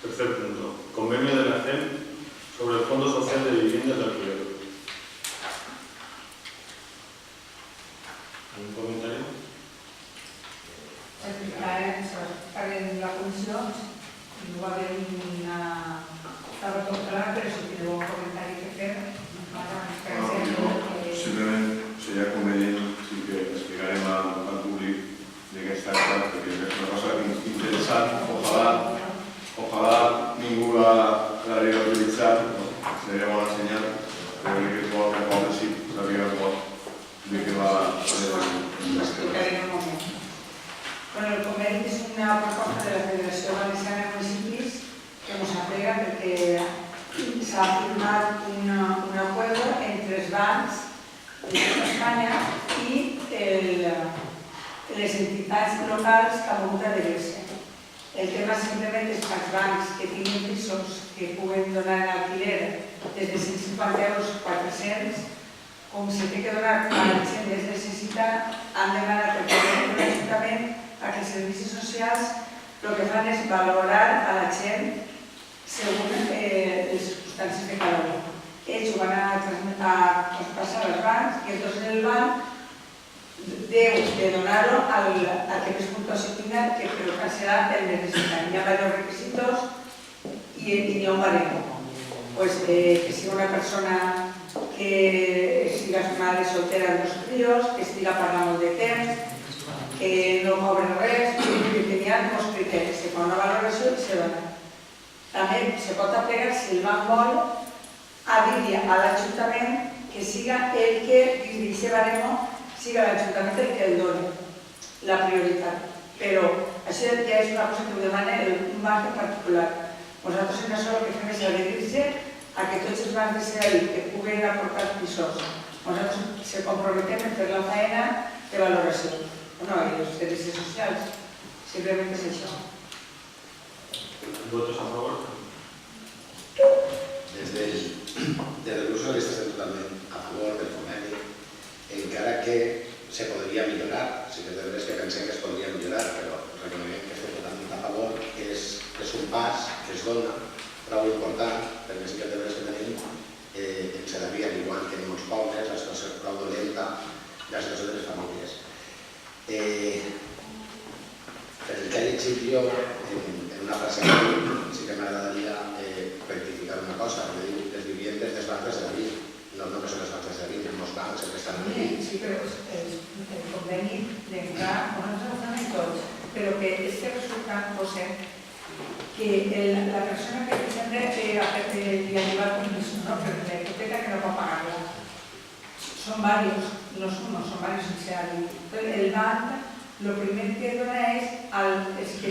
Tercer punto. Convenio de la CEM sobre el Fondo Social de Viviendas de Alquiler. ¿Algún comentario? En la comisión no va a haver estava tot clar, però si teniu un comentari que fer, simplement seria convenient que explicarem al públic de què es tracta, perquè és una cosa interessant. Ojalà ningú l'hauria utilitzat, seria bona senyal, però crec que és bo que poble sí sabia de què va explicaré en un moment. Bueno, el conveni és una proposta de la Federació Valenciana de Municipis que ens aplega perquè s'ha firmat un acuerdo entre els bancs de tota Espanya i les entitats locals que han volgut adherir-se. El tema simplement és que els bancs que tinguin pisos que puguen donar en alquiler des de 150 euros a 400, com se té que donar a la gent més necessitat, han demanat el Conveni de l'Ajuntament a que els servicis socials el que fan és valorar a la gent segons les circumstàncies de cada un. Ells ho van a traspassar als bancs i entonces el banc deu de donar-lo al que més puntuació tinga, que per el que serà el més necessari. Hi ha diversos requisitos i hi ha un baremo. Que sigui una persona que siga mare soltera amb 2 crios, que estiga parlant molt de temps, que no cobren res, que tenien molts criteris, se fa una valoració i se dona. També se pot aplegar si el banc vol a dir a l'Ajuntament que siga el que dins d'aquest baremo siga l'Ajuntament el que el doni la prioritat. Però això ja és una cosa que ho demana un banc en particular. Nosaltres en això el que fem és adherir-se a que tots els bancs de Sabadell que puguen aportar pisos, nosaltres se comprometem en fer la feina de valoració. No, i els servicis socials. Simplement és això. ¿Votos a favor? Des del grup socialista estem totalment a favor del conveni, encara que se podria millorar. Sí que és de veres que pensem que es podria millorar, però reconeguem que estem totalment a favor, que és un pas que es dona prou important, perquè sí que és de veres que tenim en Sedaví, igual que en molts pobles, la situació és prou dolenta, la situació de les famílies. Per el que he llegit jo en una frase sí que m'agradaria rectificar una cosa, que diu les viviendes dels bancs de Sedaví, no només són les bancs de Sedaví, hi ha molts bancs que estan aquí. Sí, però el conveni d'entrar, nosaltres ho fem en tots, però que és que resulta que la persona que presenta li ha llevat un pis, però la hipoteca que no va pagar-la. Són diversos, no són uno, són diversos sense ànim. El banc, el primer que dona és els que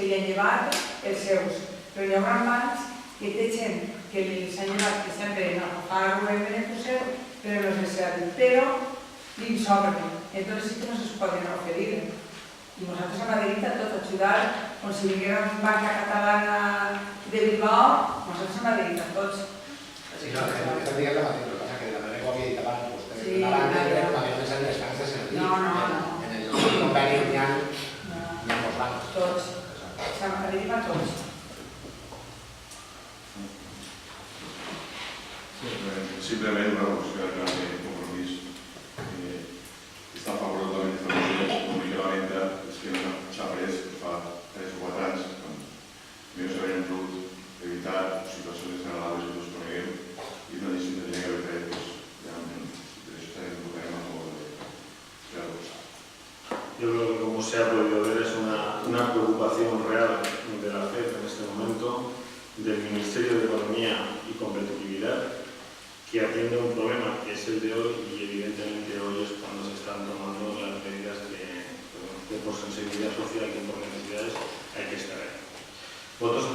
li han llevat els seus. Però hi haurà bancs que té gent que els han llevat que sempre no pagar el benefici, però no és necessari. Però li sobren. Entonces sí que no se poden oferir. I nosaltres hem adherit a tot, ajudar, com si vinguera una banca catalana de Bilbao, nosaltres hem adherit a tots. Sí, no, està dient la mateixa cosa que de manera que ho havia dit abans, vostè una banda que no havia només en les bancs de Sedaví. No. En el conveni hi ha molts bancs. Tots. Adherim a tots. Simplement una qüestió de compromís. Està a favor totalment de la moció, l'única lamenta és que no s'ha pres fa 3 o 4 anys, quan millor s'haurien pogut evitar situacions desagradables que tots coneguem i no deixin de tenir que haver fet, realment, per això també votarem a favor de la cosa. Yo creo que, como se ha podido ver, es una preocupación real de la FED en este momento, del Ministerio de Economía y Competitividad, que atiende un problema que es el de hoy y evidentemente hoy es cuando se están tomando las medidas que por sensibilidad social y por necesidades hay que estar ahí. Votos